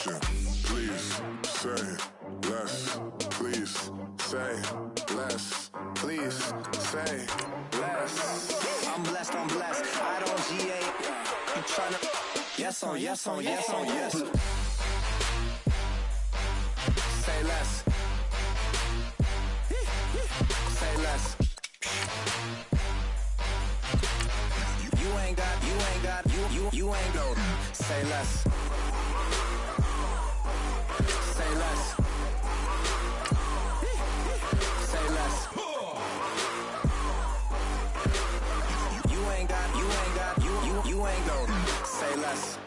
attention. Please say less. Please say less. Please say less. I'm blessed, I'm blessed. I don't G8. You tryna. Yes on, yes on, yes on, yes. Say less. Say less. You ain't got, you ain't no. Say less. Say less. Say less. You ain't got, you ain't no. Say less.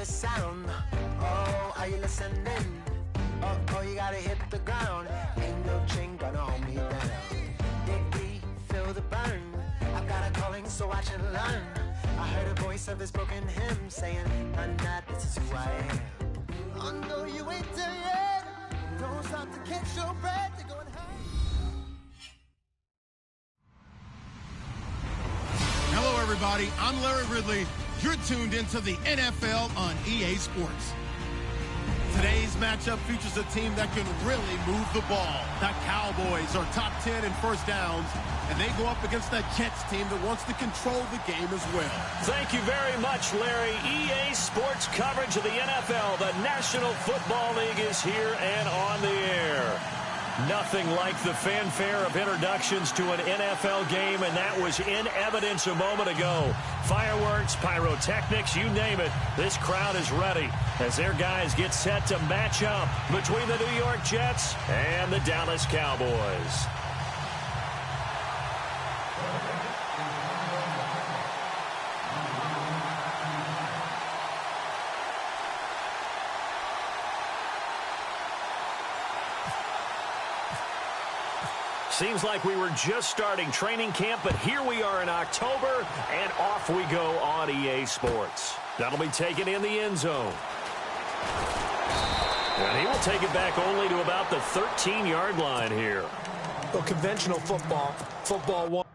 Sound. Oh, are you listening? Oh, you gotta hit the ground. Ain't no chain gonna hold me down. Dig deep, feel the burn. I've got a calling, so watch and learn. I heard a voice of this broken hymn saying, "None that this is who I am." I know you ain't there yet. Don't stop to catch your breath. You're going Hello, everybody. I'm Larry Ridley. You're tuned into the NFL on EA Sports. Today's matchup features a team that can really move the ball. The Cowboys are top 10 in first downs, and they go up against that Jets team that wants to control the game as well. Thank you very much, Larry. EA Sports coverage of the NFL. The National Football League is here and on the air. Nothing like the fanfare of introductions to an NFL game, and that was in evidence a moment ago. Fireworks, pyrotechnics, you name it. This crowd is ready as their guys get set to match up between the New York Jets and the Dallas Cowboys. Seems like we were just starting training camp, but here we are in October, and off we go on EA Sports. That'll be taken in the end zone. And he will take it back only to about the 13-yard line here. Well, conventional football one.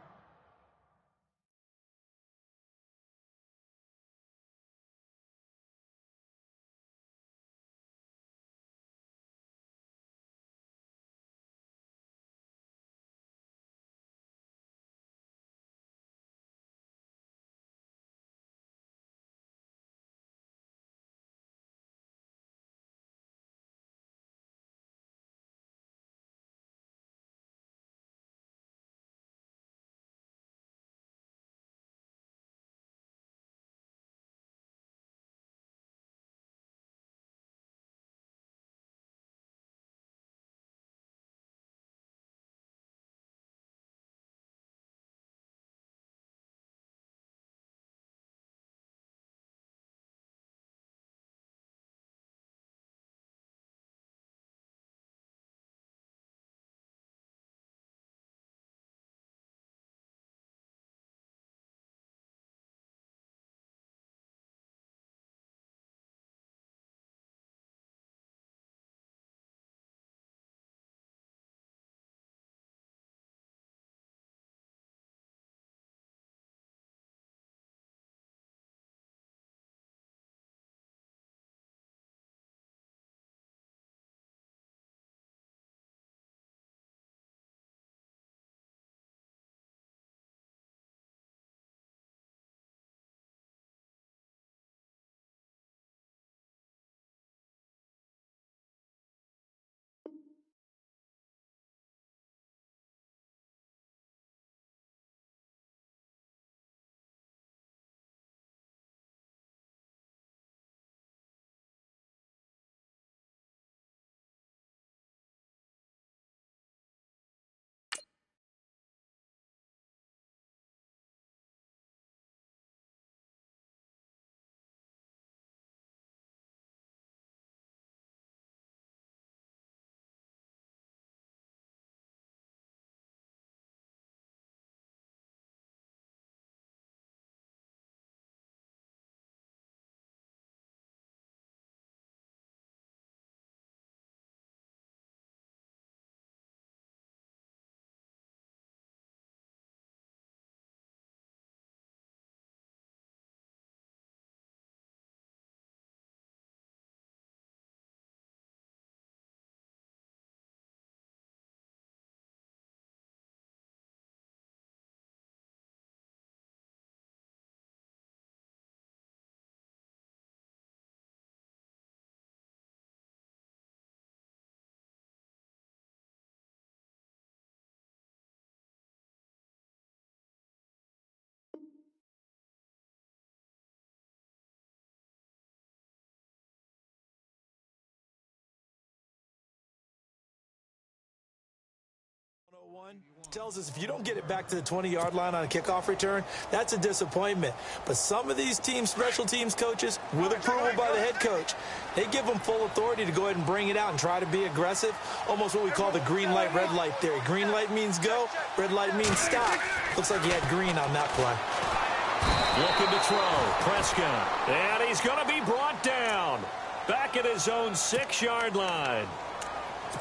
Tells us if you don't get it back to the 20-yard line on a kickoff return, that's a disappointment. But some of these special teams coaches, with approval by the head coach, they give them full authority to go ahead and bring it out and try to be aggressive, almost what we call the green light, red light theory. Green light means go, red light means stop. Looks like he had green on that play. Looking to throw, Prescott, and he's going to be brought down back at his own 6-yard line.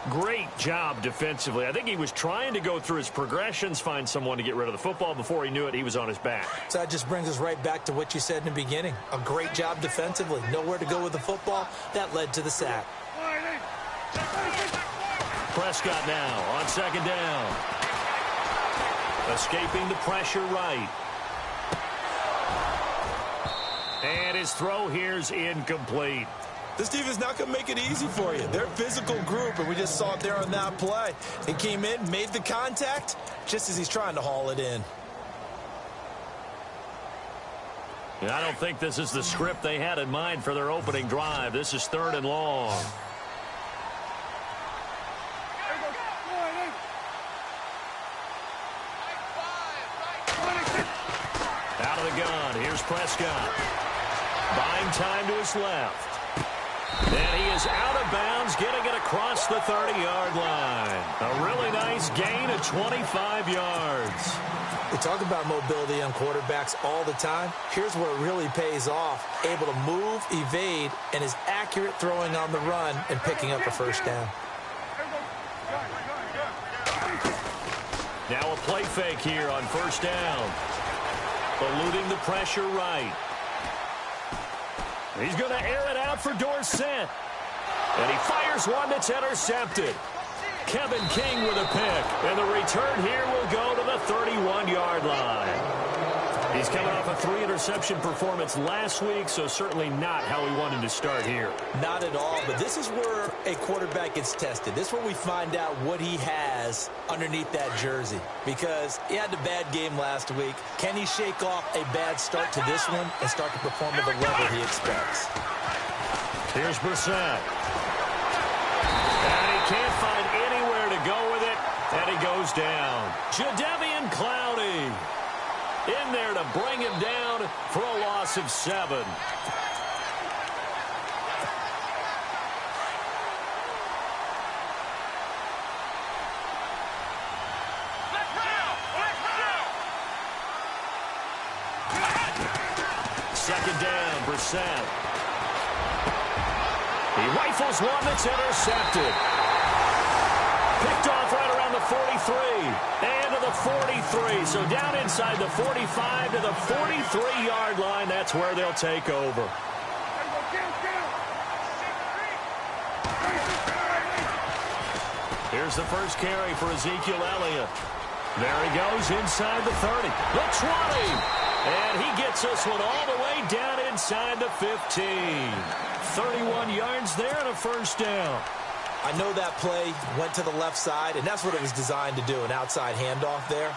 Great job defensively. I think he was trying to go through his progressions, find someone to get rid of the football. Before he knew it, he was on his back. So that just brings us right back to what you said in the beginning. A great job defensively. Nowhere to go with the football. That led to the sack. Prescott now on 2nd down. Escaping the pressure right. And his throw here's incomplete. This defense is not going to make it easy for you. They're a physical group, and we just saw it there on that play. He came in, made the contact, just as he's trying to haul it in. I don't think this is the script they had in mind for their opening drive. This is 3rd and long. Out of the gun, here's Prescott. Buying time to his left. And he is out of bounds, getting it across the 30-yard line. A really nice gain of 25 yards. We talk about mobility on quarterbacks all the time. Here's where it really pays off. Able to move, evade, and is accurate throwing on the run and picking up a first down. Now a play fake here on 1st down. Eluding the pressure right. He's going to air it out for Dorsett. And he fires one that's intercepted. Kevin King with a pick. And the return here will go to the 31-yard line. He's coming off a 3-interception performance last week, so certainly not how he wanted to start here. Not at all, but this is where a quarterback gets tested. This is where we find out what he has underneath that jersey. Because he had a bad game last week. Can he shake off a bad start to this one and start to perform at the level he expects? Here's Brissett. And he can't find anywhere to go with it, and he goes down. Jadeveon Clowney in there to bring him down for a loss of 7. Second down, Brissett. He rifles one that's intercepted. Picked off right around the 43 and to the 43. So down inside the 45 to the 43-yard line. That's where they'll take over. Here's the first carry for Ezekiel Elliott. There he goes inside the 30. The 20. And he gets this one all the way down inside the 15. 31 yards there and a first down. I know that play went to the left side, and that's what it was designed to do, an outside handoff there.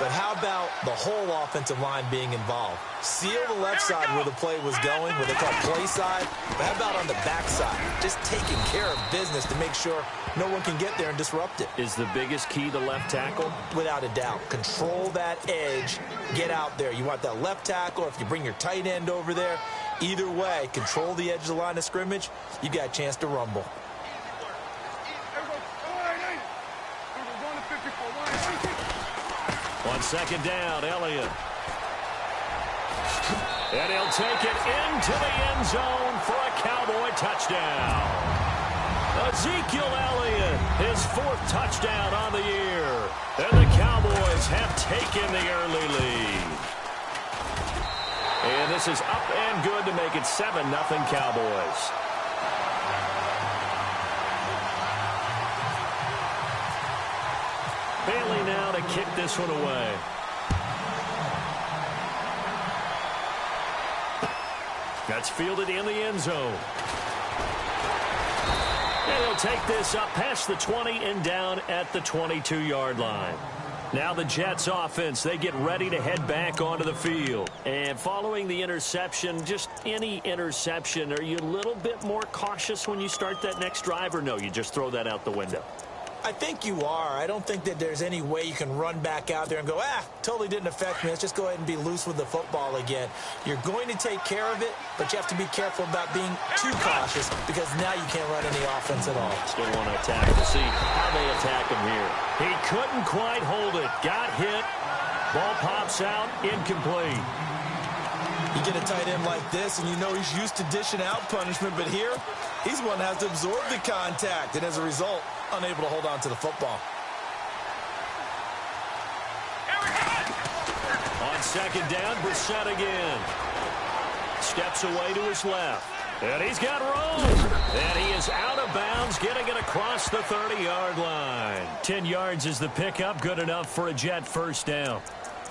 But how about the whole offensive line being involved? Seal the left side where the play was going, what they call play side. But how about on the back side? Just taking care of business to make sure no one can get there and disrupt it. Is the biggest key the left tackle? Without a doubt. Control that edge. Get out there. You want that left tackle, or if you bring your tight end over there, either way, control the edge of the line of scrimmage, you got a chance to rumble. On second down, Elliott. And he'll take it into the end zone for a Cowboy touchdown. Ezekiel Elliott, his 4th touchdown on the year. And the Cowboys have taken the early lead. And this is up and good to make it 7-0 Cowboys. Bailey now to kick this one away. That's fielded in the end zone. And he'll take this up past the 20 and down at the 22-yard line. Now the Jets offense, they get ready to head back onto the field. And following the interception, just any interception, are you a little bit more cautious when you start that next drive, or no, you just throw that out the window? I think you are. I don't think that there's any way you can run back out there and go, totally didn't affect me. Let's just go ahead and be loose with the football again. You're going to take care of it, but you have to be careful about being too cautious because now you can't run any offense at all. Still want to attack to see how they attack him here. He couldn't quite hold it. Got hit. Ball pops out. Incomplete. You get a tight end like this, and you know he's used to dishing out punishment, but here, he's one that has to absorb the contact, and as a result, unable to hold on to the football. On second down, Brissett again. Steps away to his left. And he's got room. And he is out of bounds, getting it across the 30-yard line. 10 yards is the pickup, good enough for a Jet first down.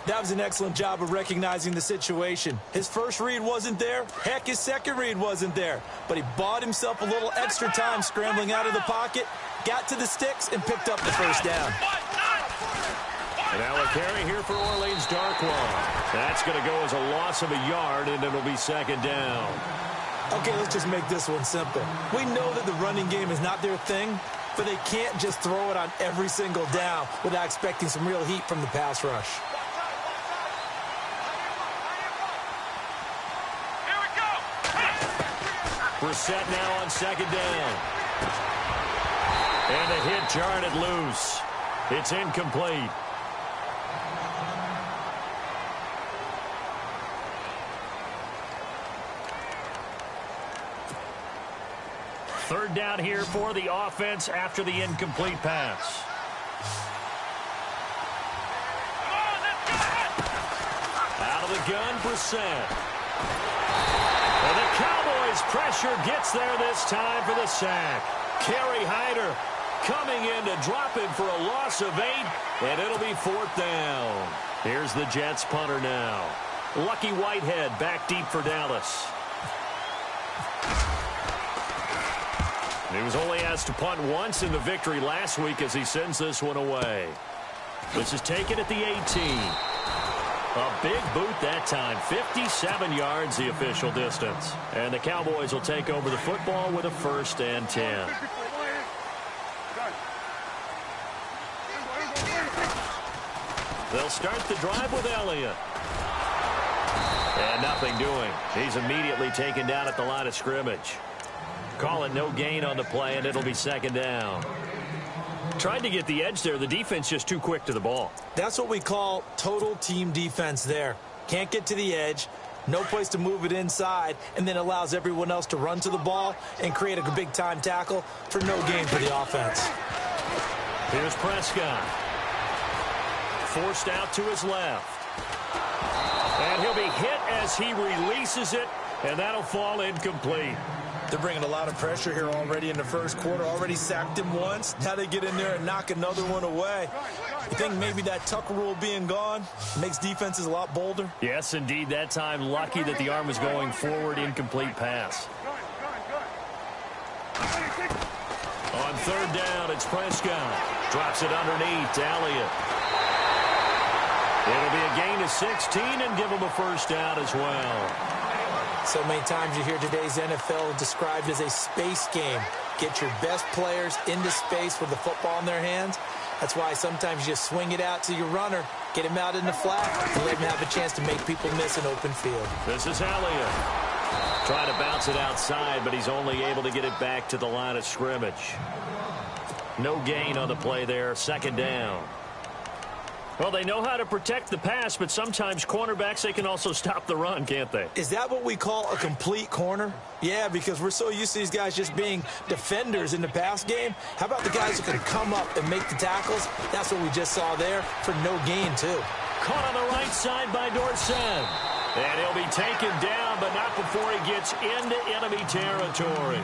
That was an excellent job of recognizing the situation. His first read wasn't there. Heck, his second read wasn't there. But he bought himself a little extra time scrambling out of the pocket, got to the sticks, and picked up the first down. And now a carry here for Orleans Darkwa. That's going to go as a loss of a yard, and it'll be second down. Okay, let's just make this one simple. We know that the running game is not their thing, but they can't just throw it on every single down without expecting some real heat from the pass rush. Brissett now on second down. And a hit jarred it loose. It's incomplete. Third down here for the offense after the incomplete pass. Out of the gun, Brissett. And the Cowboys' pressure gets there this time for the sack. Kerry Hyder coming in to drop him for a loss of 8, and it'll be fourth down. Here's the Jets punter now. Lucky Whitehead back deep for Dallas. He was only asked to punt once in the victory last week as he sends this one away. This is taken at the 18. A big boot that time. 57 yards the official distance. And the Cowboys will take over the football with a 1st and 10. They'll start the drive with Elliott. And nothing doing. He's immediately taken down at the line of scrimmage. Call it no gain on the play, and it'll be second down. Tried to get the edge there. The defense just too quick to the ball. That's what we call total team defense there. Can't get to the edge, no place to move it inside, and then allows everyone else to run to the ball and create a big-time tackle for no gain for the offense. Here's Prescott. Forced out to his left. And he'll be hit as he releases it, and that'll fall incomplete. They're bringing a lot of pressure here already in the first quarter. Already sacked him once. Now they get in there and knock another one away. You think maybe that Tucker rule being gone makes defenses a lot bolder? Yes, indeed. That time, lucky that the arm was going forward. Incomplete pass. On third down, it's Prescott. Drops it underneath to Elliott. It'll be a gain of 16 and give him a first down as well. So many times you hear today's NFL described as a space game. Get your best players into space with the football in their hands. That's why sometimes you just swing it out to your runner, get him out in the flat, and let him have a chance to make people miss an open field. This is Elliott. Trying to bounce it outside, but he's only able to get it back to the line of scrimmage. No gain on the play there. Second down. Well, they know how to protect the pass, but sometimes cornerbacks, they can also stop the run, can't they? Is that what we call a complete corner? Yeah, because we're so used to these guys just being defenders in the pass game. How about the guys who can come up and make the tackles? That's what we just saw there for no gain, too. Caught on the right side by Dorsett. And he'll be taken down, but not before he gets into enemy territory.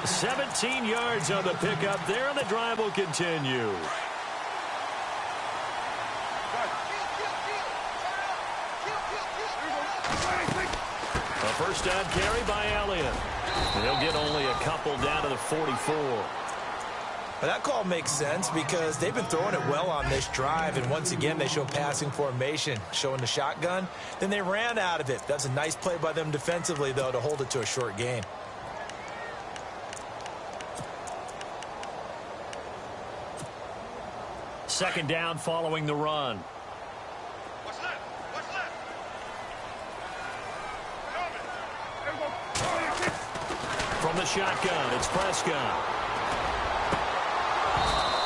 17 yards on the pickup there, and the drive will continue. A first down carry by Elliott. And he'll get only a couple down to the 44. Well, that call makes sense because they've been throwing it well on this drive, and once again they show passing formation, showing the shotgun. Then they ran out of it. That's a nice play by them defensively, though, to hold it to a short gain. second down following the run. From the shotgun, it's Prescott.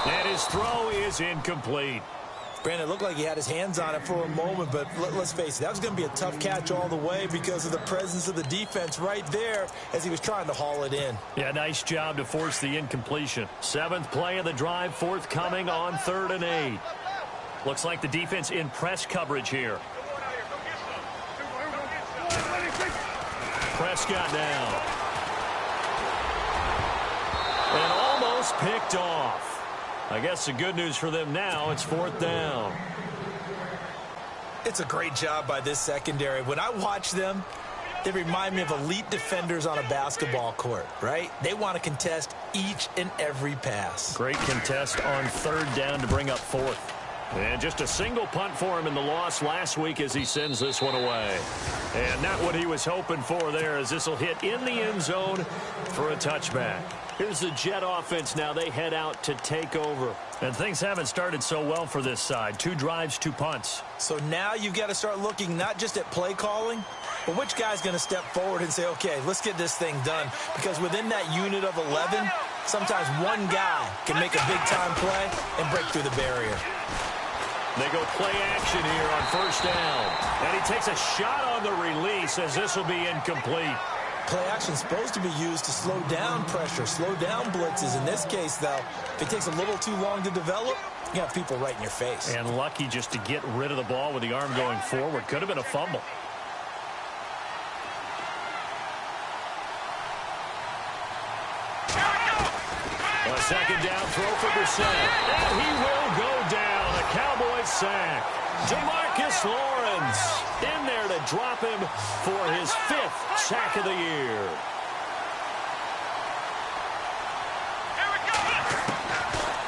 And his throw is incomplete. Brandon, it looked like he had his hands on it for a moment, but let's face it, that was going to be a tough catch all the way because of the presence of the defense right there as he was trying to haul it in. Yeah, nice job to force the incompletion. 7th play of the drive, forthcoming on 3rd and 8. Looks like the defense in press coverage here. Prescott now. And almost picked off. I guess the good news for them now, it's 4th down. It's a great job by this secondary. When I watch them, they remind me of elite defenders on a basketball court, right? They want to contest each and every pass. Great contest on 3rd down to bring up 4th. And just a single punt for him in the loss last week as he sends this one away. And not what he was hoping for there, as this will hit in the end zone for a touchback. Here's the Jet offense now. They head out to take over. And things haven't started so well for this side. 2 drives, 2 punts. So now you've got to start looking not just at play calling, but which guy's going to step forward and say, okay, let's get this thing done. Because within that unit of 11, sometimes one guy can make a big-time play and break through the barrier. They go play action here on 1st down. And he takes a shot on the release as this will be incomplete. Play action is supposed to be used to slow down pressure, slow down blitzes. In this case, though, if it takes a little too long to develop, you have people right in your face. And lucky just to get rid of the ball with the arm going forward. Could have been a fumble. A second down throw for Brissett. And he will go down. A Cowboys sack. DeMarcus Lawrence in there to drop him for his 5th sack of the year.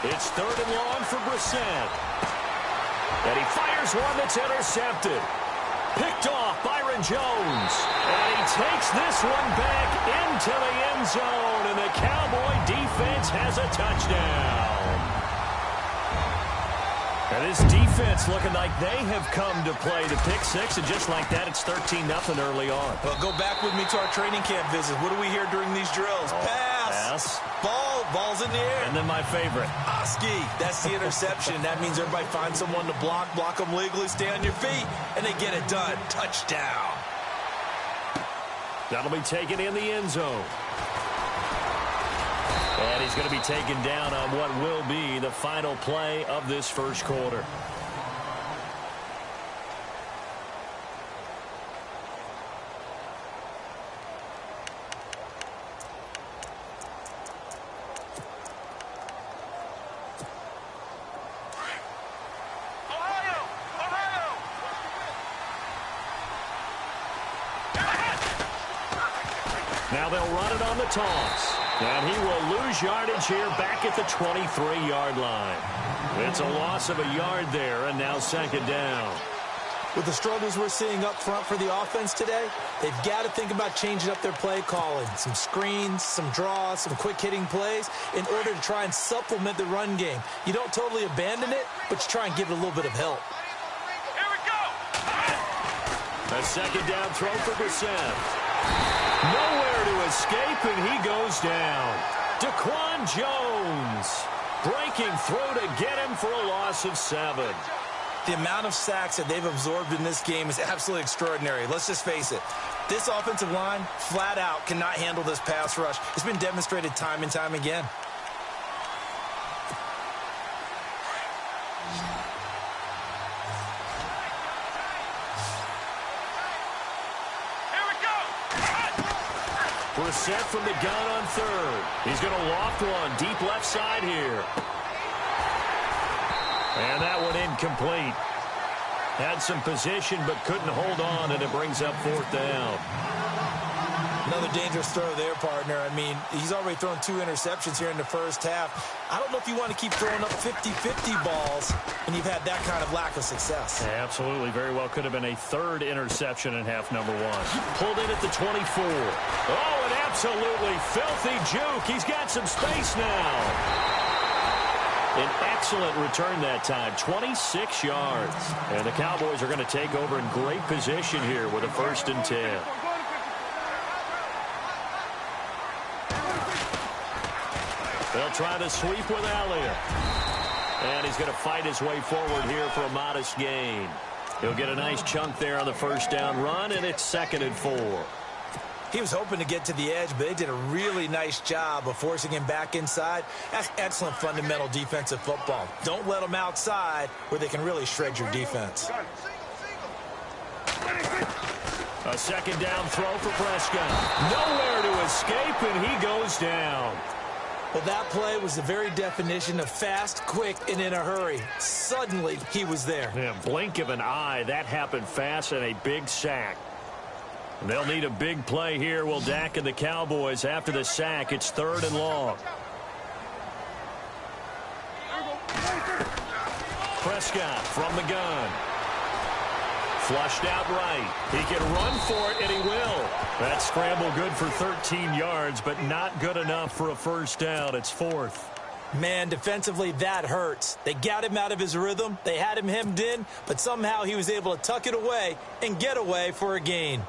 It's 3rd and long for Brissett. And he fires one that's intercepted. Picked off Byron Jones. And he takes this one back into the end zone. And the Cowboy defense has a touchdown. And this defense looking like they have come to play the pick 6. And just like that, it's 13-0 early on. Well, go back with me to our training camp visit. What do we hear during these drills? Pass. Ball's in the air. And then my favorite. Oski. That's the interception. That means everybody finds someone to block them legally, stay on your feet, and they get it done. Touchdown. That'll be taken in the end zone. And he's going to be taken down on what will be the final play of this first quarter. Now they'll run it on the toss. And he will lose yardage here back at the 23-yard line. It's a loss of a yard there, and now second down. With the struggles we're seeing up front for the offense today, they've got to think about changing up their play calling. Some screens, some draws, some quick-hitting plays in order to try and supplement the run game. You don't totally abandon it, but you try and give it a little bit of help. Here we go! A second down throw for Brissett. Nowhere to escape, and he goes down. Daquan Jones breaking through to get him for a loss of 7. The amount of sacks that they've absorbed in this game is absolutely extraordinary. Let's just face it. This offensive line, flat out, cannot handle this pass rush. It's been demonstrated time and time again. Brissett from the gun on 3rd. He's going to loft one deep left side here. And that one incomplete. Had some position but couldn't hold on, and it brings up 4th down. Another dangerous throw there, partner. I mean, he's already thrown 2 interceptions here in the first half. I don't know if you want to keep throwing up 50-50 balls when you've had that kind of lack of success. Yeah, absolutely. Very well could have been a 3rd interception in half number 1. Pulled in at the 24. Oh, an absolutely filthy juke. He's got some space now. An excellent return that time, 26 yards. And the Cowboys are going to take over in great position here with a 1st and 10. They'll try to sweep with Elliott. And he's going to fight his way forward here for a modest gain. He'll get a nice chunk there on the 1st down run, and it's 2nd and 4. He was hoping to get to the edge, but they did a really nice job of forcing him back inside. That's excellent fundamental defensive football. Don't let them outside where they can really shred your defense. A 2nd down throw for Prescott. Nowhere to escape, and he goes down. Well, that play was the very definition of fast, quick, and in a hurry. Suddenly, he was there. Yeah, blink of an eye. That happened fast, and a big sack. They'll need a big play here. Will Dak and the Cowboys after the sack. It's 3rd and long. Prescott from the gun. Flushed out right. He can run for it, and he will. That scramble good for 13 yards, but not good enough for a 1st down. It's 4th. Man, defensively, that hurts. They got him out of his rhythm. They had him hemmed in, but somehow he was able to tuck it away and get away for a gain.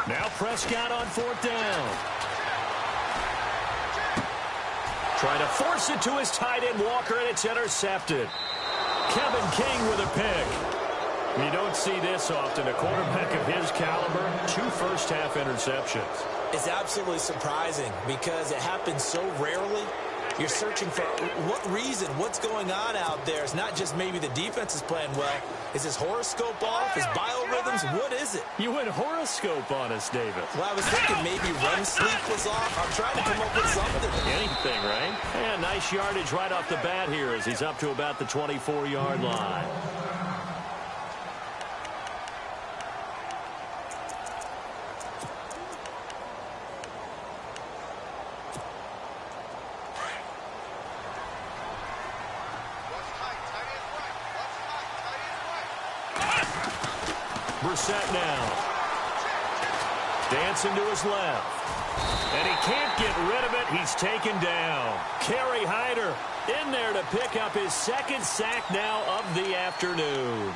Now Prescott on 4th down. Trying to force it to his tight end, Walker, and it's intercepted. Kevin King with a pick. You don't see this often. A quarterback of his caliber, 2 first-half interceptions. It's absolutely surprising because it happens so rarely. You're searching for what reason, what's going on out there. It's not just maybe the defense is playing well. Is his horoscope off? His biorhythms? What is it? You went horoscope on us, David. Well, I was thinking maybe REM sleep was off. I'm trying to come up with something. Anything, right? Yeah, nice yardage right off the bat here as he's up to about the 24-yard line. Brissett now. Dancing to his left. And he can't get rid of it. He's taken down. Kerry Hyder in there to pick up his 2nd sack now of the afternoon.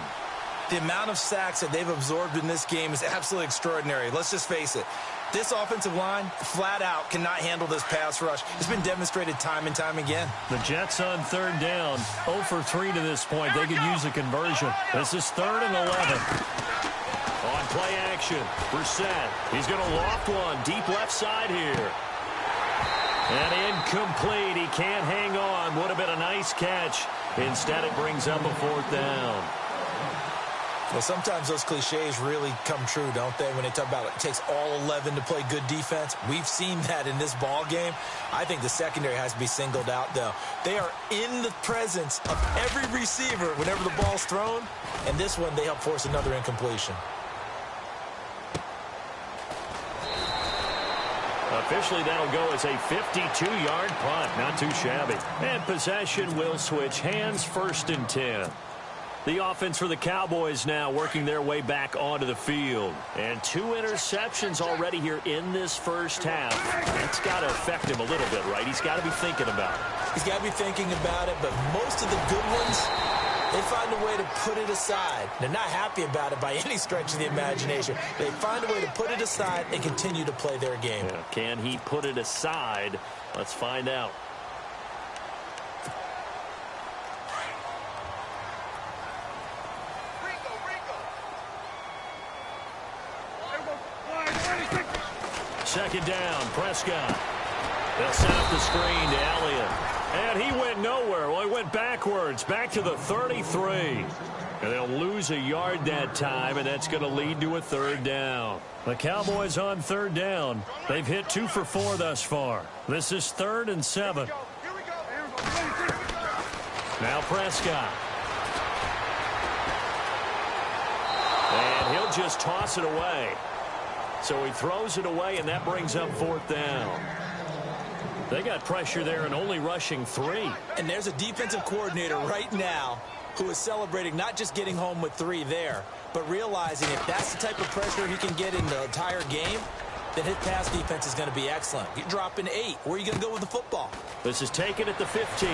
The amount of sacks that they've absorbed in this game is absolutely extraordinary. Let's just face it. This offensive line, flat out, cannot handle this pass rush. It's been demonstrated time and time again. The Jets on 3rd down. 0 for 3 to this point. They could use a conversion. This is 3rd and 11. On play action, Brissett. He's going to loft one deep left side here. And incomplete. He can't hang on. Would have been a nice catch. Instead, it brings up a 4th down. Well, sometimes those cliches really come true, don't they? When they talk about it takes all 11 to play good defense. We've seen that in this ball game. I think the secondary has to be singled out, though. They are in the presence of every receiver whenever the ball's thrown. And this one, they help force another incompletion. Officially, that'll go as a 52-yard punt. Not too shabby. And possession will switch hands. 1st and 10. The offense for the Cowboys now working their way back onto the field. And 2 interceptions already here in this 1st half. That's got to affect him a little bit, right? He's got to be thinking about it. He's got to be thinking about it, but most of the good ones, they find a way to put it aside. They're not happy about it by any stretch of the imagination. They find a way to put it aside and continue to play their game. Yeah, can he put it aside? Let's find out. Second down, Prescott. They'll set up the screen to Elliott. And he went nowhere. Well, he went backwards, back to the 33. And they'll lose a yard that time, and that's going to lead to a 3rd down. The Cowboys on 3rd down. They've hit 2 for 4 thus far. This is 3rd and 7. Now Prescott. And he'll just toss it away. So he throws it away, and that brings up 4th down. They got pressure there and only rushing 3. And there's a defensive coordinator right now who is celebrating not just getting home with 3 there, but realizing if that's the type of pressure he can get in the entire game, then his pass defense is going to be excellent. You're dropping 8. Where are you going to go with the football? This is taken at the 15.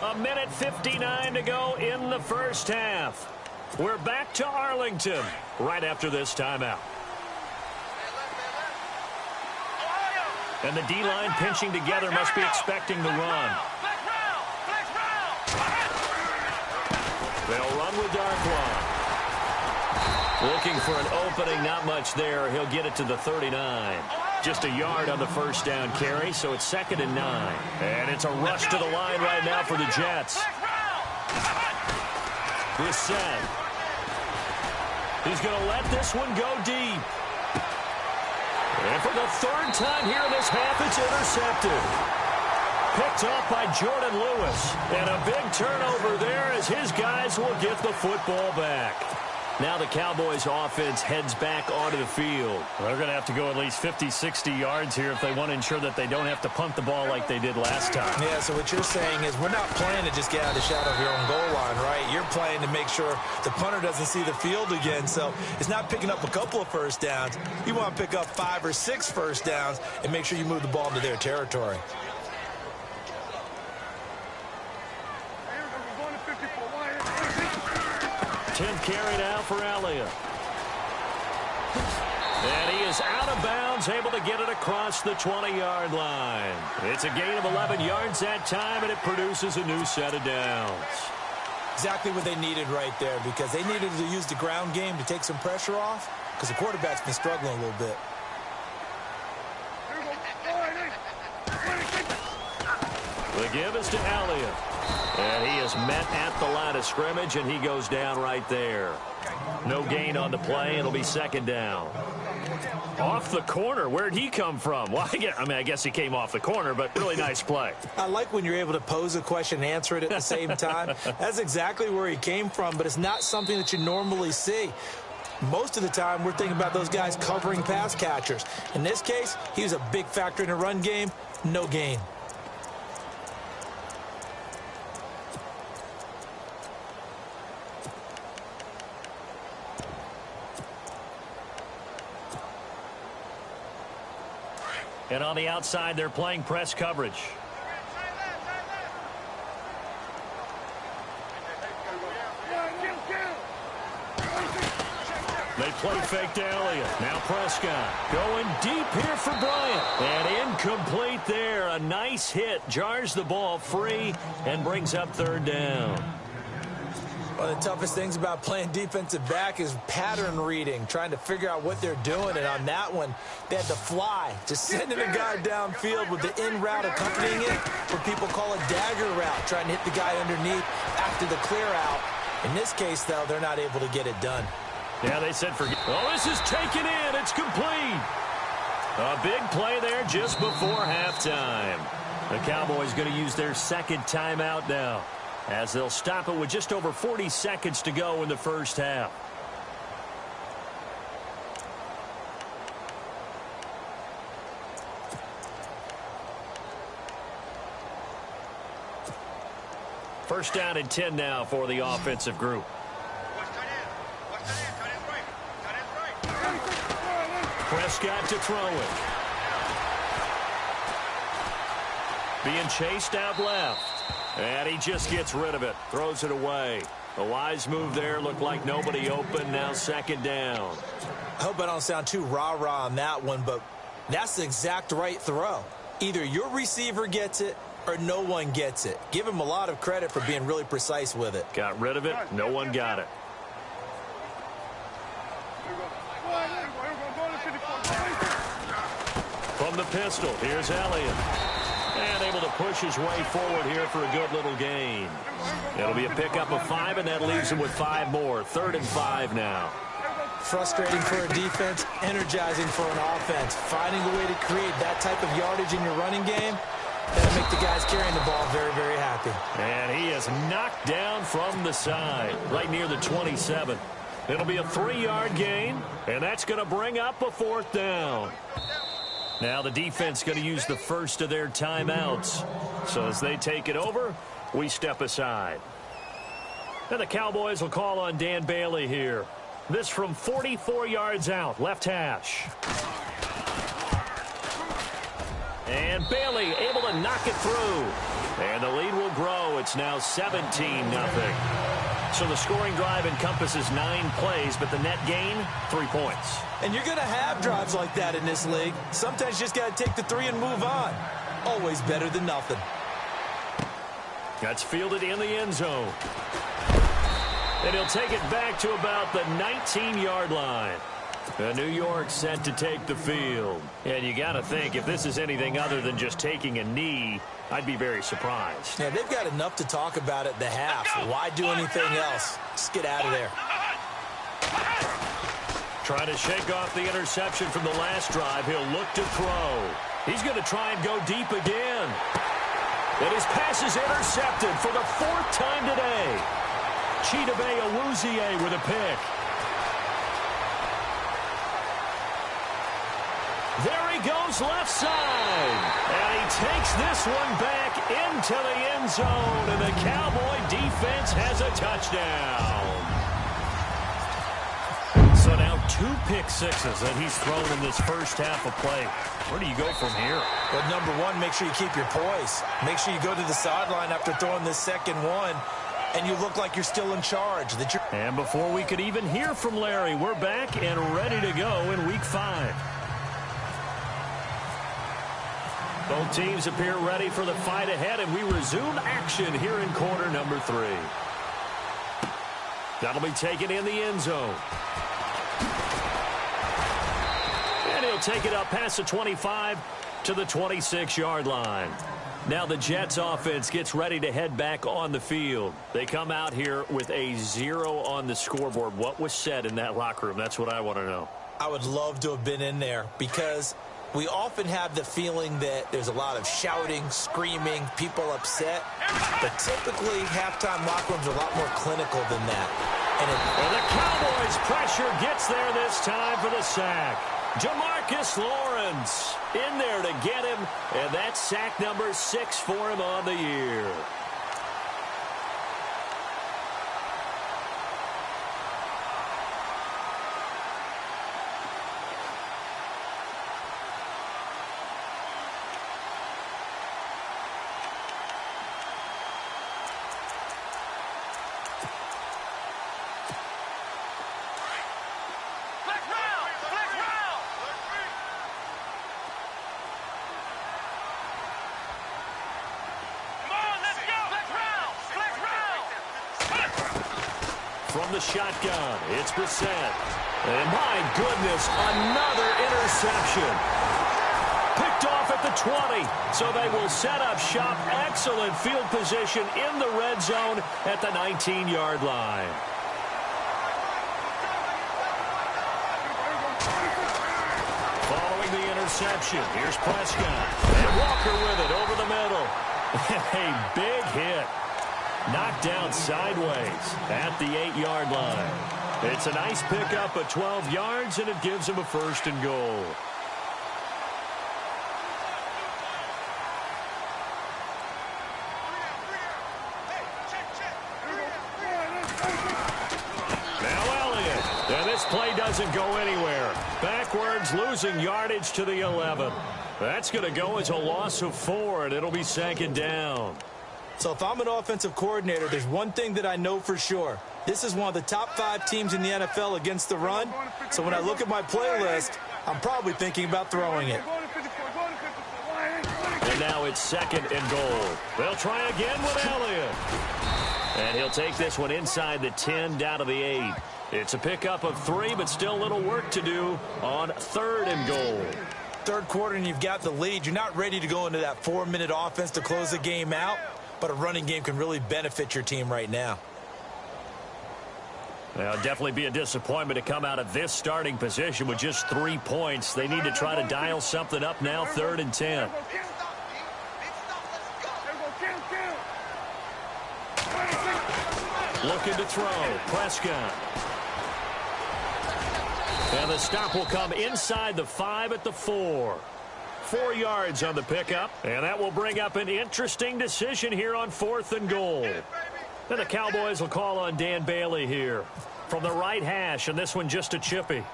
A minute 59 to go in the first half. We're back to Arlington right after this timeout. And the D-line pinching together must be expecting the run. They'll run with Darkwan. Looking for an opening, not much there. He'll get it to the 39. Just a yard on the first down carry, so it's 2nd and 9. And it's a rush to the line right now for the Jets. Brissett. He's going to let this one go deep. And for the 3rd time here in this half, it's intercepted. Picked off by Jordan Lewis. And a big turnover there as his guys will get the football back. Now the Cowboys offense heads back onto the field. They're going to have to go at least 50, 60 yards here if they want to ensure that they don't have to punt the ball like they did last time. Yeah, so what you're saying is we're not playing to just get out of the shadow of your own goal line, right? You're playing to make sure the punter doesn't see the field again. So it's not picking up a couple of first downs. You want to pick up 5 or 6 first downs and make sure you move the ball into their territory. 10th carry now for Elliott. And he is out of bounds, able to get it across the 20-yard line. It's a gain of 11 yards that time, and it produces a new set of downs. Exactly what they needed right there, because they needed to use the ground game to take some pressure off, because the quarterback's been struggling a little bit. The give is to Elliott. And he is met at the line of scrimmage, and he goes down right there. No gain on the play. It'll be 2nd down. Off the corner. Where'd he come from? Well, I guess he came off the corner, but really nice play. I like when you're able to pose a question and answer it at the same time. That's exactly where he came from, but it's not something that you normally see. Most of the time, we're thinking about those guys covering pass catchers. In this case, he was a big factor in the run game. No gain. And on the outside, they're playing press coverage. They play fake to Elliott. Now Prescott going deep here for Bryant. And incomplete there. A nice hit. Jars the ball free and brings up 3rd down. One of the toughest things about playing defensive back is pattern reading, trying to figure out what they're doing. And on that one, they had to fly, just sending a guy downfield with the in route accompanying it, what people call a dagger route, trying to hit the guy underneath after the clear out. In this case, though, they're not able to get it done. Yeah, they said forget. Oh, this is taken in. It's complete. A big play there just before halftime. The Cowboys going to use their 2nd timeout now, as they'll stop it with just over 40 seconds to go in the first half. First down and 10 now for the offensive group. Prescott to throw it. Being chased out left. And he just gets rid of it. Throws it away. A wise move there. Looked like nobody open. Now 2nd down. I hope I don't sound too rah-rah on that one, but that's the exact right throw. Either your receiver gets it or no one gets it. Give him a lot of credit for being really precise with it. Got rid of it. No one got it. From the pistol, here's Elliott. And able to push his way forward here for a good little gain. It'll be a pickup of 5, and that leaves him with 5 more. 3rd and 5 now. Frustrating for a defense, energizing for an offense. Finding a way to create that type of yardage in your running game, that'll make the guys carrying the ball very, very happy. And he is knocked down from the side, right near the 27. It'll be a 3-yard gain, and that's going to bring up a 4th down. Now the defense going to use the first of their timeouts. So as they take it over, we step aside. And the Cowboys will call on Dan Bailey here. This from 44 yards out, left hash. And Bailey able to knock it through. And the lead will grow. It's now 17-0. So the scoring drive encompasses 9 plays, but the net gain, 3 points. And you're going to have drives like that in this league. Sometimes you just got to take the 3 and move on. Always better than nothing. That's fielded in the end zone. And he'll take it back to about the 19-yard line. New York set to take the field. And you got to think, if this is anything other than just taking a knee, I'd be very surprised. Yeah, they've got enough to talk about at the half. Why do anything else? Just get out of there. Trying to shake off the interception from the last drive. He'll look to throw. He's going to try and go deep again. And his pass is intercepted for the 4th time today. Chidobe Awuzie with a pick. There he goes left side. And he takes this one back into the end zone. And the Cowboy defense has a touchdown. So now 2 pick-sixes that he's thrown in this first half of play. Where do you go from here? Well, number one, make sure you keep your poise. Make sure you go to the sideline after throwing this second one, and you look like you're still in charge. And before we could even hear from Larry, we're back and ready to go in Week 5. Both teams appear ready for the fight ahead, and we resume action here in quarter number 3. That'll be taken in the end zone. And he'll take it up past the 25 to the 26-yard line. Now the Jets offense gets ready to head back on the field. They come out here with a 0 on the scoreboard. What was said in that locker room? That's what I want to know. I would love to have been in there because we often have the feeling that there's a lot of shouting, screaming, people upset. But typically, halftime locker rooms are a lot more clinical than that. And the Cowboys' pressure gets there this time for the sack. Jamarcus Lawrence in there to get him, and that's sack number 6 for him on the year. From the shotgun, it's Brissett. And my goodness, another interception. Picked off at the 20, so they will set up shop. Excellent field position in the red zone at the 19-yard line. Following the interception, here's Prescott. And Walker with it over the middle. A big hit. Knocked down sideways at the 8-yard line. It's a nice pickup of 12 yards, and it gives him a 1st and goal. Now Elliott. And this play doesn't go anywhere. Backwards, losing yardage to the 11. That's going to go as a loss of 4, and it'll be 2nd down. So if I'm an offensive coordinator, there's one thing that I know for sure. This is one of the top 5 teams in the NFL against the run. So when I look at my playlist, I'm probably thinking about throwing it. And now it's 2nd and goal. They'll try again with Elliott. And he'll take this one inside the 10 down to the 8. It's a pickup of 3, but still a little work to do on 3rd and goal. Third quarter and you've got the lead. You're not ready to go into that 4-minute offense to close the game out. But a running game can really benefit your team right now. Well, it'll definitely be a disappointment to come out of this starting position with just 3 points. They need to try to dial something up now, 3rd and 10. Looking to throw. Prescott. stop will come inside the 5 at the 4. 4 yards on the pickup, and that will bring up an interesting decision here on 4th and goal. Then the Cowboys will call on Dan Bailey here from the right hash, and this one just a chippy.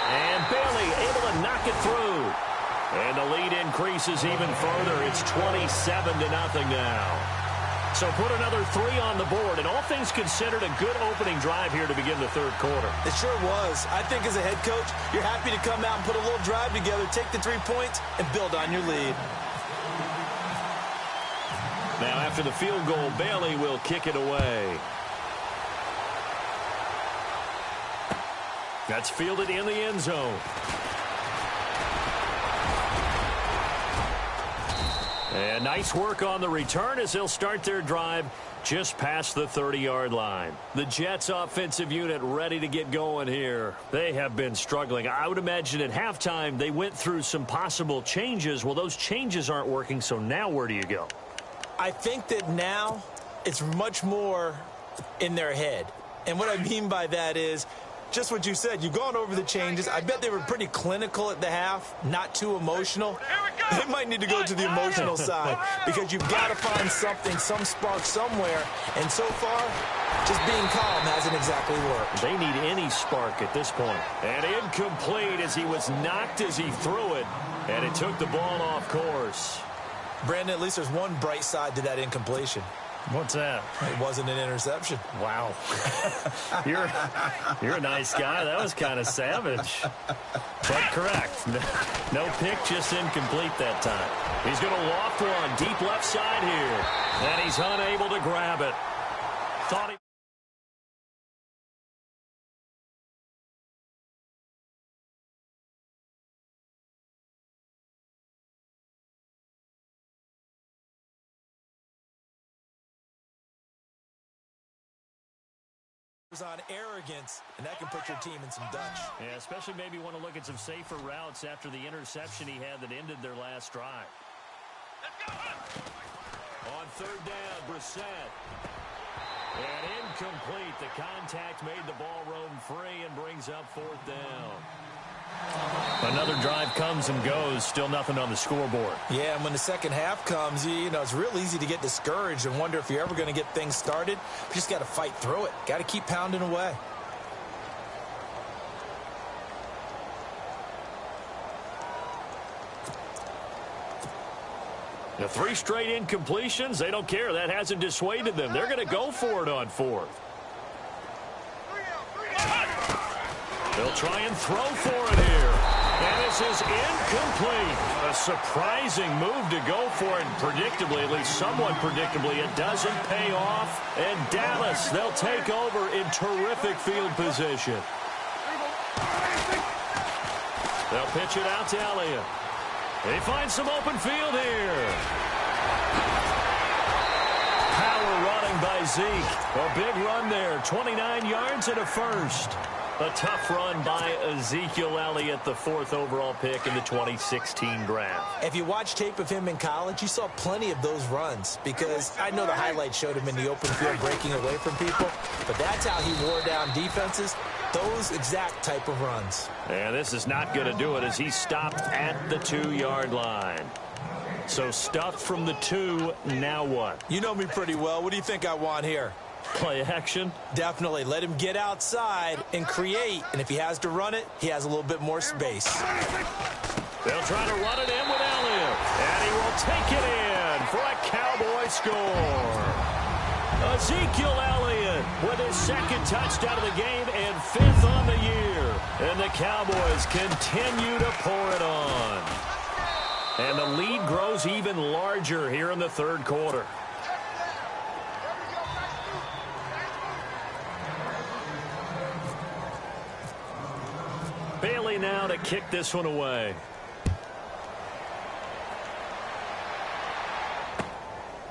And Bailey able to knock it through. And the lead increases even further. It's 27-0 now. So put another 3 on the board, and all things considered, a good opening drive here to begin the third quarter. It sure was. I think as a head coach, you're happy to come out and put a little drive together, take the 3 points, and build on your lead. Now after the field goal, Bailey will kick it away. That's fielded in the end zone. And nice work on the return as they'll start their drive just past the 30-yard line. The Jets offensive unit ready to get going here. They have been struggling. I would imagine at halftime they went through some possible changes. Well, those changes aren't working, so now where do you go? I think that now it's much more in their head. And what I mean by that is just what you said. You've gone over the changes. I bet they were pretty clinical at the half, not too emotional. They might need to go to the emotional side because you've got to find something, some spark somewhere. And so far, just being calm hasn't exactly worked. They need any spark at this point. And incomplete as he was knocked as he threw it. And it took the ball off course. Brandon, at least there's one bright side to that incompletion. What's that? It wasn't an interception. Wow. You're a nice guy. That was kind of savage. But correct. No pick, just incomplete that time. He's going to loft one deep left side here. And he's unable to grab it. Thought he... on arrogance, and that can put your team in some Dutch. Yeah, especially maybe want to look at some safer routes after the interception he had that ended their last drive. On 3rd down, Brissett. And incomplete. The contact made the ball roam free and brings up 4th down. Another drive comes and goes. Still nothing on the scoreboard. Yeah, and when the second half comes, you know, it's real easy to get discouraged and wonder if you're ever going to get things started. You just got to fight through it. Got to keep pounding away. The 3 straight incompletions, they don't care. That hasn't dissuaded them. They're going to go for it on 4th. They'll try and throw for it here. And this is incomplete. A surprising move to go for it. Predictably, at least somewhat predictably, it doesn't pay off. And Dallas, they'll take over in terrific field position. They'll pitch it out to Elliott. They find some open field here. Power running by Zeke. A big run there. 29 yards and a first. A tough run by Ezekiel Elliott, the 4th overall pick in the 2016 draft. If you watch tape of him in college, you saw plenty of those runs because I know the highlights showed him in the open field breaking away from people, but that's how he wore down defenses, those exact type of runs. And this is not going to do it as he stopped at the 2-yard line. So stuffed from the 2, now what? You know me pretty well. What do you think I want here? Play action? Definitely. Let him get outside and create. And if he has to run it, he has a little bit more space. They'll try to run it in with Elliott. And he will take it in for a Cowboy score. Ezekiel Elliott with his 2nd touchdown of the game and 5th on the year. And the Cowboys continue to pour it on. And the lead grows even larger here in the 3rd quarter. Bailey now to kick this one away.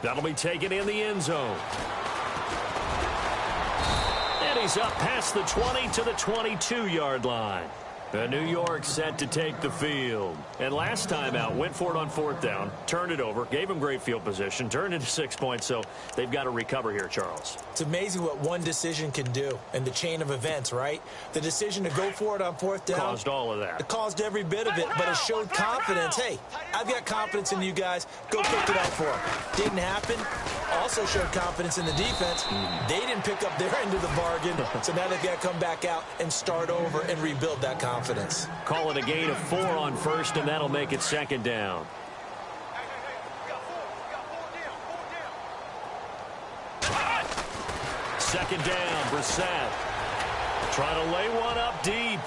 That'll be taken in the end zone. And he's up past the 20 to the 22-yard line. New York set to take the field. And last time out, went for it on 4th down, turned it over, gave them great field position, turned into 6 points, so they've got to recover here, Charles. It's amazing what one decision can do in the chain of events, right? The decision to go for it on 4th down. Caused all of that. It caused every bit of it, but it showed confidence. Hey, I've got confidence in you guys. Go pick it up for them. Didn't happen. Also showed confidence in the defense. They didn't pick up their end of the bargain, so now they've got to come back out and start over and rebuild that confidence. Call it a gain of 4 on 1st, and that'll make it 2nd down. Second down, Brissett. Trying to lay one up deep.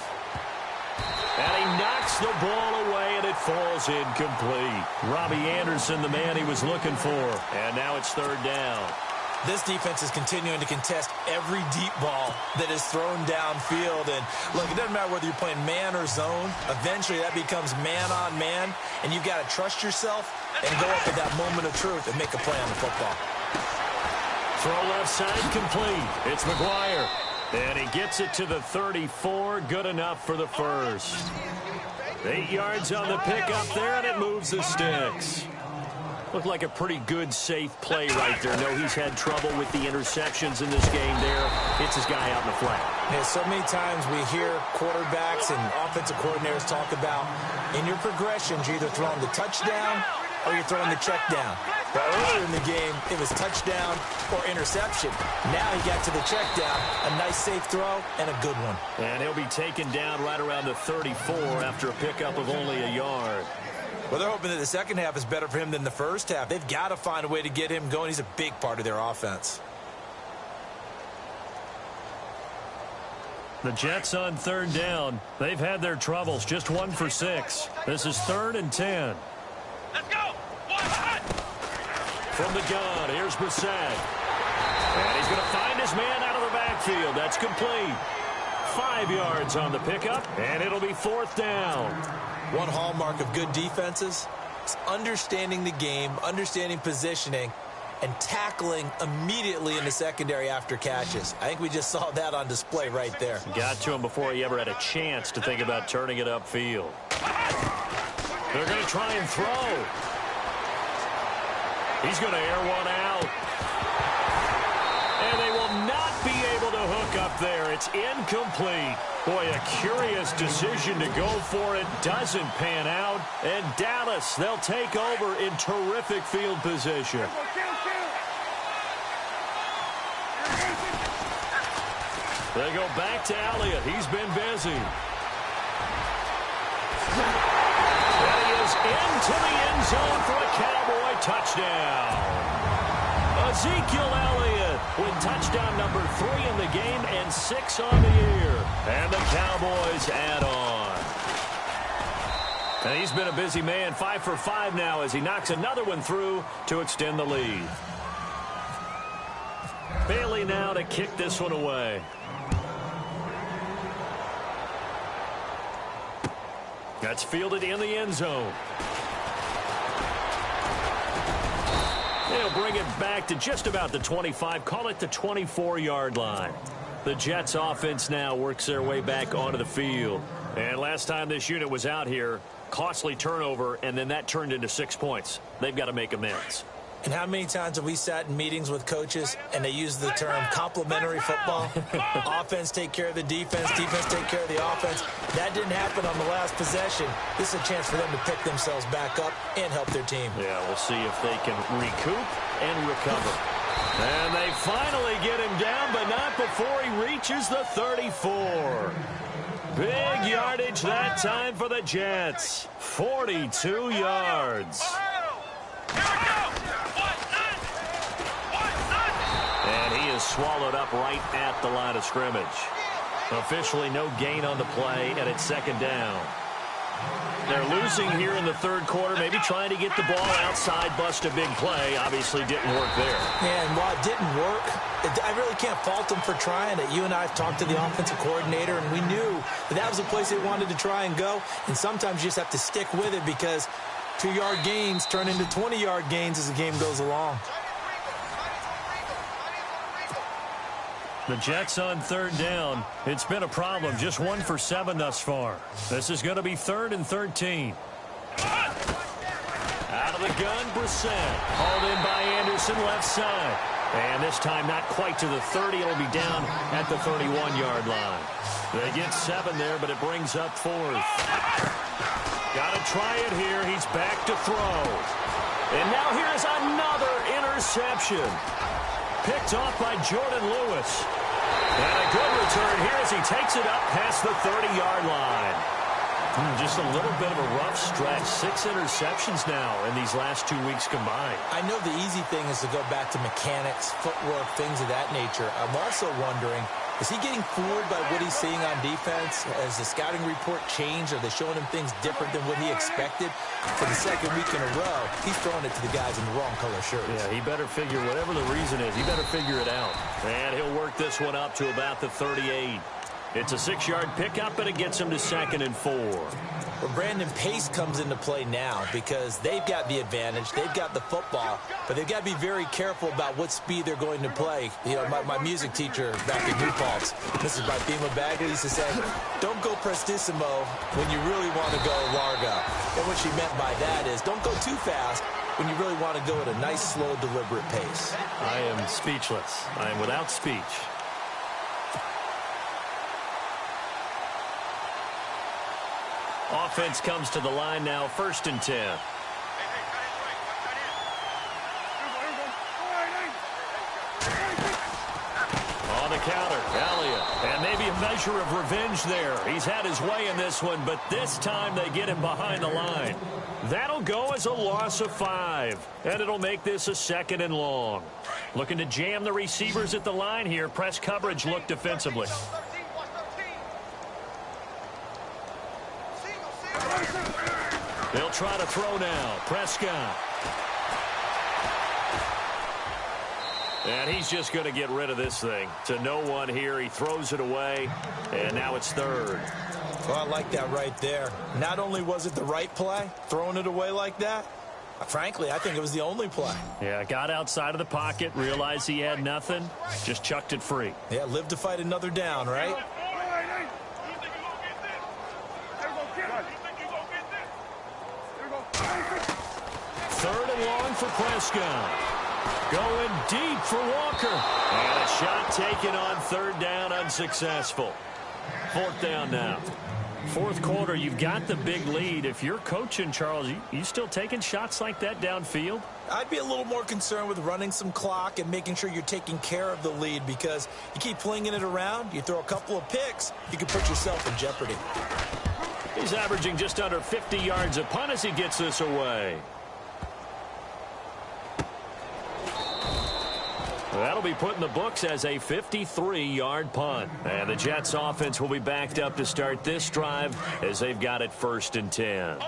And he knocks the ball away, and it falls incomplete. Robbie Anderson, the man he was looking for. And now it's 3rd down. This defense is continuing to contest every deep ball that is thrown downfield. And, look, it doesn't matter whether you're playing man or zone. Eventually, that becomes man-on-man, and you've got to trust yourself and go up at that moment of truth and make a play on the football. Throw left side complete. It's McGuire. And he gets it to the 34. Good enough for the first. 8 yards on the pickup there, and it moves the sticks. Looked like a pretty good, safe play right there. No, he's had trouble with the interceptions in this game there. Hits his guy out in the flat. Yeah, so many times we hear quarterbacks and offensive coordinators talk about in your progressions, you're either throwing the touchdown or you're throwing the check down. But earlier in the game, it was touchdown or interception. Now he got to the check down, a nice safe throw, and a good one. And he'll be taken down right around the 34 after a pickup of only a yard. Well, they're hoping that the second half is better for him than the first half. They've got to find a way to get him going. He's a big part of their offense. The Jets on 3rd down. They've had their troubles. Just 1 for 6. This is 3rd and 10. Let's go! From the gun, here's Brissett. And he's going to find his man out of the backfield. That's complete. 5 yards on the pickup, and it'll be 4th down. One hallmark of good defenses is understanding the game, understanding positioning, and tackling immediately in the secondary after catches. I think we just saw that on display right there. Got to him before he ever had a chance to think about turning it upfield. They're going to try and throw. He's going to air one out. And they will not be able to hook up there. It's incomplete. Boy, a curious decision to go for it. Doesn't pan out. And Dallas, they'll take over in terrific field position. They go back to Elliott. He's been busy. And he is into the end zone for a Cowboy touchdown. Ezekiel Elliott with touchdown number 3 in the game and 6 on the year. And the Cowboys add on. And he's been a busy man. 5 for 5 now as he knocks another one through to extend the lead. Bailey now to kick this one away. That's fielded in the end zone. They'll bring it back to just about the 25. Call it the 24-yard line. The Jets offense now works their way back onto the field. And last time this unit was out here, costly turnover, and then that turned into 6 points. They've got to make amends. And how many times have we sat in meetings with coaches and they use the term complementary football? Offense take care of the defense, defense take care of the offense. That didn't happen on the last possession. This is a chance for them to pick themselves back up and help their team. Yeah, we'll see if they can recoup and recover. And they finally get him down, but not before he reaches the 34. Big yardage that time for the Jets. 42 yards. And he is swallowed up right at the line of scrimmage. Officially no gain on the play, and it's 2nd down. They're losing here in the 3rd quarter, maybe trying to get the ball outside, bust a big play. Obviously didn't work there. Yeah, and while it didn't work, I really can't fault them for trying it. You and I have talked to the offensive coordinator, and we knew that was a place they wanted to try and go. And sometimes you just have to stick with it because 2-yard gains turn into 20-yard gains as the game goes along. The Jets on third down. It's been a problem. Just 1 for 7 thus far. This is going to be 3rd and 13. Out of the gun, Brissett. Hauled in by Anderson, left side. And this time not quite to the 30. It'll be down at the 31-yard line. They get 7 there, but it brings up 4th. Got to try it here. He's back to throw. And now here's another interception. Picked off by Jordan Lewis. And a good return here as he takes it up past the 30-yard line. Just a little bit of a rough stretch. 6 interceptions now in these last 2 weeks combined. I know the easy thing is to go back to mechanics, footwork, things of that nature. I'm also wondering, is he getting fooled by what he's seeing on defense? Has the scouting report changed? Are they showing him things different than what he expected? For the second week in a row, he's throwing it to the guys in the wrong color shirts. Yeah, he better figure, whatever the reason is, he better figure it out. And he'll work this one up to about the 38. It's a 6-yard pickup, and it gets him to 2nd and 4. Well, Brandon, pace comes into play now because they've got the advantage. They've got the football, but they've got to be very careful about what speed they're going to play. You know, my music teacher back in New Paltz, Mrs. Barthema Bagley, used to say, don't go prestissimo when you really want to go largo. And what she meant by that is don't go too fast when you really want to go at a nice, slow, deliberate pace. I am speechless. I am without speech. Offense comes to the line now, 1st and 10. On the counter, Elliott. And maybe a measure of revenge there. He's had his way in this one, but this time they get him behind the line. That'll go as a loss of 5. And it'll make this a 2nd and long. Looking to jam the receivers at the line here. Press coverage look defensively. They'll try to throw now. Prescott. And he's just going to get rid of this thing. To no one here. He throws it away. And now it's 3rd. Well, I like that right there. Not only was it the right play, throwing it away like that, frankly, I think it was the only play. Yeah, got outside of the pocket, realized he had nothing, just chucked it free. Yeah, live to fight another down, right? Third and long for Prescott. Going deep for Walker. And a shot taken on 3rd down, unsuccessful. 4th down now. 4th quarter, you've got the big lead. If you're coaching, Charles, you still taking shots like that downfield? I'd be a little more concerned with running some clock and making sure you're taking care of the lead, because you keep flinging it around, you throw a couple of picks, you can put yourself in jeopardy. He's averaging just under 50 yards a punt as he gets this away. That'll be put in the books as a 53-yard punt. And the Jets offense will be backed up to start this drive as they've got it 1st and 10.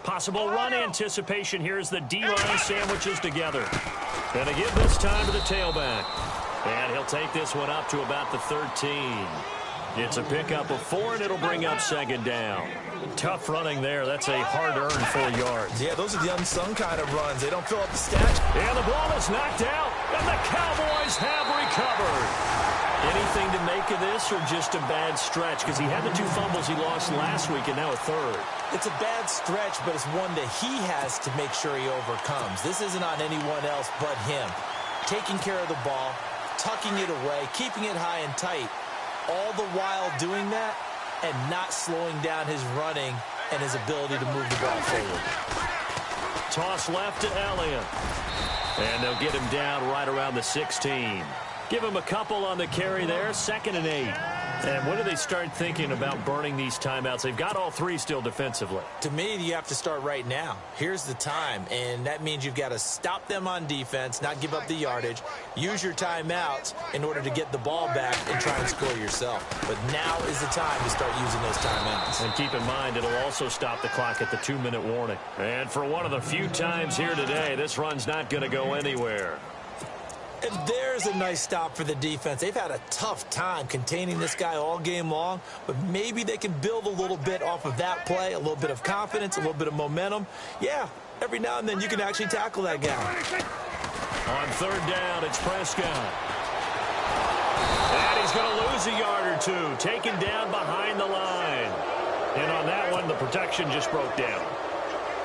Possible run anticipation here as the D-line sandwiches together. And again this time to the tailback. And he'll take this one up to about the 13. It's a pickup of 4, and it'll bring up 2nd down. Tough running there. That's a hard-earned 4 yards. Yeah, those are the unsung kind of runs. They don't fill up the stats. And the ball is knocked out, and the Cowboys have recovered. Anything to make of this, or just a bad stretch? Because he had the 2 fumbles he lost last week, and now a 3rd. It's a bad stretch, but it's one that he has to make sure he overcomes. This isn't on anyone else but him. Taking care of the ball, tucking it away, keeping it high and tight. All the while doing that and not slowing down his running and his ability to move the ball forward. Toss left to Elliott. And they'll get him down right around the 16. Give him a couple on the carry there. 2nd and 8. And when do they start thinking about burning these timeouts? They've got all 3 still defensively. To me, you have to start right now. Here's the time, and that means you've got to stop them on defense, not give up the yardage, use your timeouts in order to get the ball back and try and score yourself. But now is the time to start using those timeouts. And keep in mind, it'll also stop the clock at the 2-minute warning. And for one of the few times here today, this run's not going to go anywhere. And there's a nice stop for the defense. They've had a tough time containing this guy all game long, but maybe they can build a little bit off of that play, a little bit of confidence, a little bit of momentum. Yeah, every now and then you can actually tackle that guy. On 3rd down, it's Prescott. lose a yard or two. Taken down behind the line. And on that one, the protection just broke down.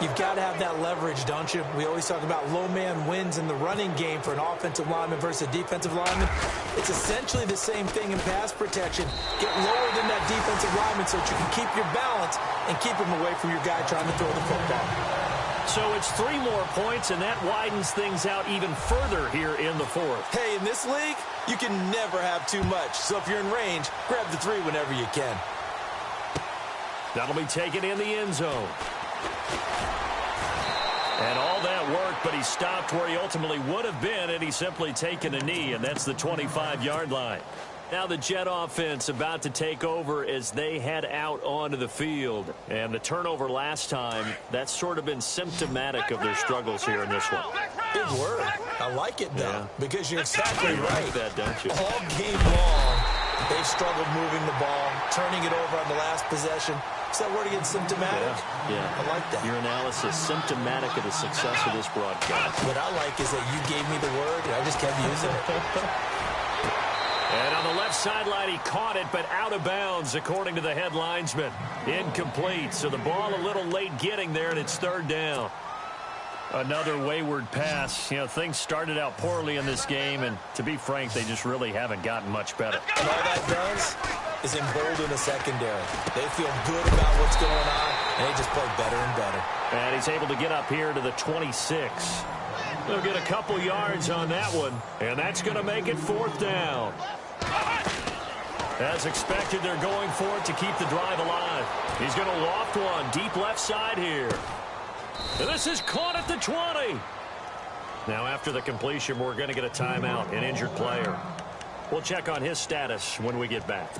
You've got to have that leverage, don't you? We always talk about low man wins in the running game for an offensive lineman versus a defensive lineman. It's essentially the same thing in pass protection. Get lower than that defensive lineman so that you can keep your balance and keep him away from your guy trying to throw the football. So it's 3 more points, and that widens things out even further here in the fourth. Hey, in this league, you can never have too much. So if you're in range, grab the 3 whenever you can. That'll be taken in the end zone. And all that work, but he stopped where he ultimately would have been had he simply taken a knee, and that's the 25-yard line. Now the Jet offense about to take over as they head out onto the field. And the turnover last time, that's sort of been symptomatic of their struggles here in this one. Big word. I like it, though, because you're exactly right. You like that, don't you? All game long, they've struggled moving the ball, turning it over on the last possession. Is that word again, symptomatic? Yeah. I like that. Your analysis, symptomatic of the success of this broadcast. What I like is that you gave me the word, and I just kept using it. And on the left sideline, he caught it, but out of bounds, according to the head linesman. Incomplete, so the ball a little late getting there, and it's 3rd down. Another wayward pass. You know, things started out poorly in this game, and to be frank, they just really haven't gotten much better. And all that does is embolden the secondary. They feel good about what's going on, and they just play better and better. And he's able to get up here to the 26. They'll get a couple yards on that one, and that's going to make it 4th down. As expected, they're going for it to keep the drive alive. He's going to loft one deep left side here. And this is caught at the 20. Now, after the completion, we're going to get a timeout, an injured player. We'll check on his status when we get back.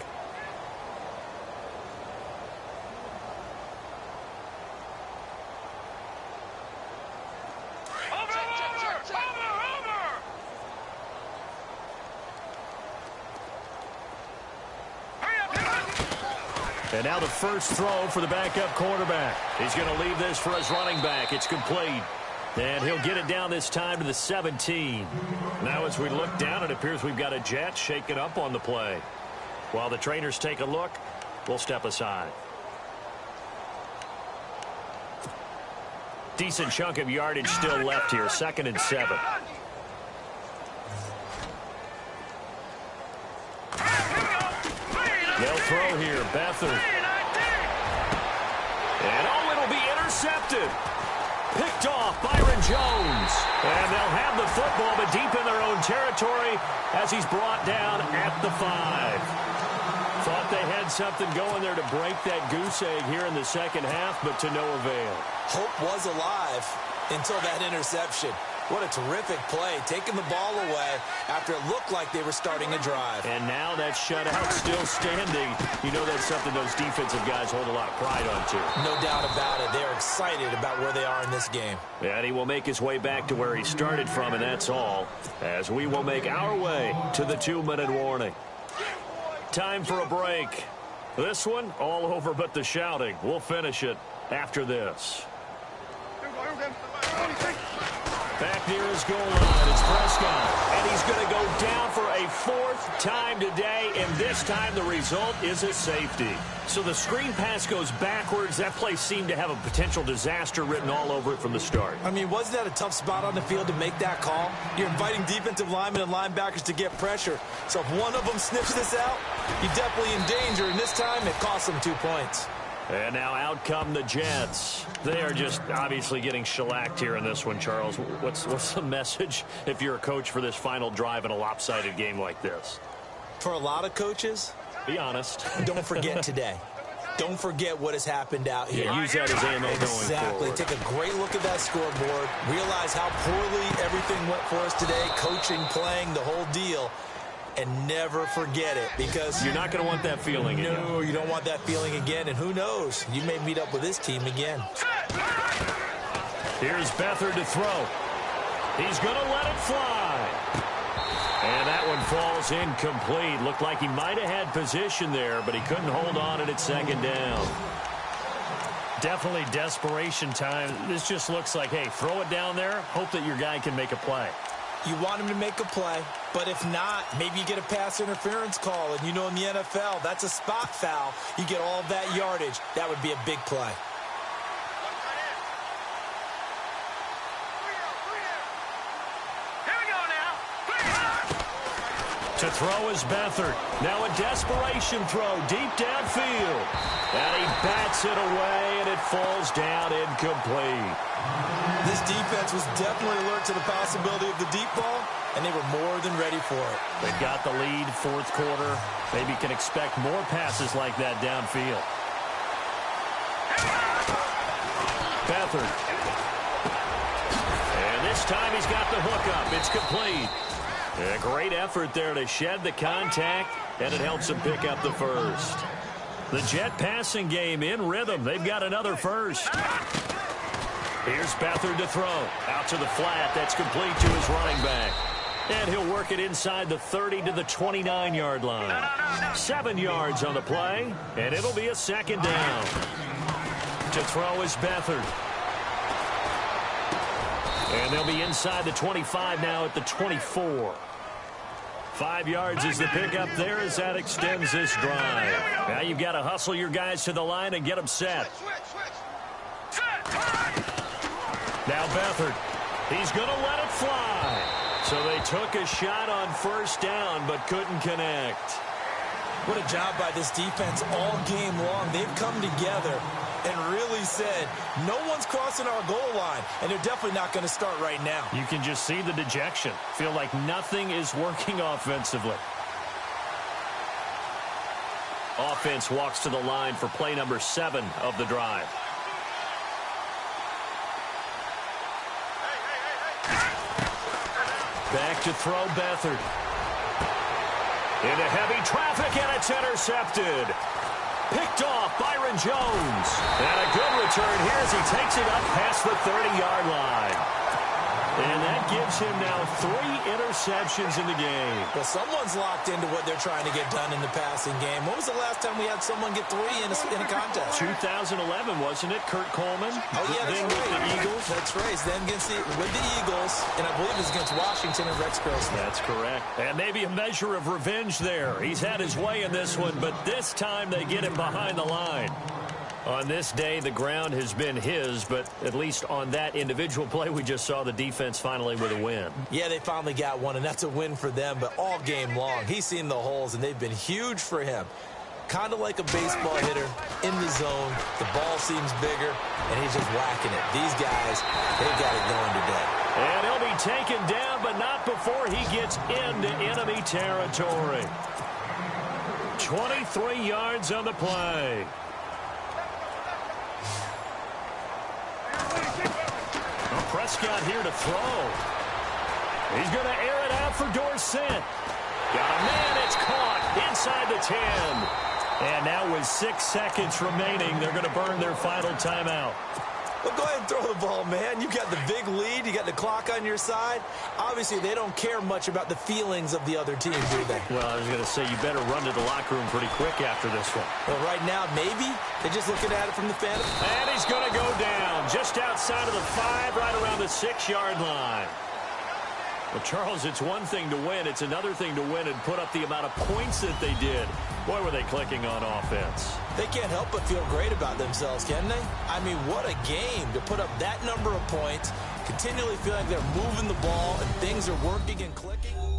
And now the first throw for the backup quarterback. He's going to leave this for his running back. It's complete. And he'll get it down this time to the 17. Now as we look down, it appears we've got a Jet shaken up on the play. While the trainers take a look, we'll step aside. Decent chunk of yardage still left here. 2nd and 7. They'll throw here. Beathard. And it'll be intercepted. Picked off Byron Jones. And they'll have the football, but deep in their own territory as he's brought down at the 5. Thought they had something going there to break that goose egg here in the second half, but to no avail. Hope was alive until that interception. What a terrific play, taking the ball away after it looked like they were starting a drive. And now that shutout still standing. You know that's something those defensive guys hold a lot of pride on, too. No doubt about it. They're excited about where they are in this game. And he will make his way back to where he started from, and that's all, as we will make our way to the 2-minute warning. Time for a break. This one, all over but the shouting. We'll finish it after this. Back near his goal line, it's Prescott. And he's going to go down for a 4th time today, and this time the result is a safety. So the screen pass goes backwards. That play seemed to have a potential disaster written all over it from the start. I mean, wasn't that a tough spot on the field to make that call? You're inviting defensive linemen and linebackers to get pressure. So if one of them sniffs this out, you're definitely in danger, and this time it cost them 2 points. And now out come the Jets. They are just obviously getting shellacked here in this one, Charles. What's the message if you're a coach for this final drive in a lopsided game like this? For a lot of coaches, be honest. Don't forget today. Don't forget what has happened out here. Yeah, use that as ammo going forward. Take a great look at that scoreboard. Realize how poorly everything went for us today. Coaching, playing, the whole deal. And never forget it, because you're not going to want that feeling again. No, you don't want that feeling again. And who knows? You may meet up with this team again. Here's Beathard to throw. He's going to let it fly. And that one falls incomplete. Looked like he might have had position there, but he couldn't hold on and it's 2nd down. Definitely desperation time. This just looks like, hey, throw it down there, hope that your guy can make a play. You want him to make a play, but if not, maybe you get a pass interference call, and you know in the NFL, that's a spot foul. You get all of that yardage. That would be a big play. To throw is Beathard. Now a desperation throw deep downfield. And he bats it away, and it falls down incomplete. This defense was definitely alert to the possibility of the deep ball, and they were more than ready for it. They got the lead, fourth quarter. Maybe can expect more passes like that downfield. Beathard. And this time he's got the hook up. It's complete. A great effort there to shed the contact, and it helps him pick up the first. The Jet passing game in rhythm. They've got another first. Here's Beathard to throw. Out to the flat. That's complete to his running back. And he'll work it inside the 30 to the 29-yard line. 7 yards on the play, and it'll be a second down. To throw is Beathard. And they'll be inside the 25 now at the 24. 5 yards is the pickup there as that extends this drive. Now you've got to hustle your guys to the line and get them set. Now Beathard. He's going to let it fly. So they took a shot on first down but couldn't connect. What a job by this defense all game long. They've come together and really said, no one's crossing our goal line, and they're definitely not going to start right now. You can just see the dejection. Feel like nothing is working offensively. Offense walks to the line for play number 7 of the drive. Back to throw Beathard. Into heavy traffic, and it's intercepted. Picked off Byron Jones. And a good return here as he takes it up past the 30-yard line. And that gives him now 3 interceptions in the game. Well, someone's locked into what they're trying to get done in the passing game. When was the last time we had someone get 3 in a contest? 2011, wasn't it? Kurt Coleman? Oh, yeah, that's right. With the Eagles? That's right. Then with the Eagles, and I believe it was against Washington and Rex Grossman. That's correct. And maybe a measure of revenge there. He's had his way in this one, but this time they get him behind the line. On this day, the ground has been his, but at least on that individual play, we just saw the defense finally with a win. Yeah, they finally got one, and that's a win for them, but all game long, he's seen the holes, and they've been huge for him. Kind of like a baseball hitter in the zone. The ball seems bigger, and he's just whacking it. These guys, they've got it going today. And he'll be taken down, but not before he gets into enemy territory. 23 yards on the play. Prescott here to throw. He's going to air it out for Dorsett. Got a man. It's caught inside the 10. And now with 6 seconds remaining, they're going to burn their final timeout. Well, go ahead and throw the ball, man. You got the big lead. You got the clock on your side. Obviously, they don't care much about the feelings of the other team, do they? Well, I was going to say, you better run to the locker room pretty quick after this one. Well, right now, maybe. They're just looking at it from the fan. And he's going to go down just outside of the 5, right around the 6-yard line. Well, Charles, it's one thing to win. It's another thing to win and put up the amount of points that they did. Boy, were they clicking on offense. They can't help but feel great about themselves, can they? I mean, what a game to put up that number of points, continually feel like they're moving the ball and things are working and clicking.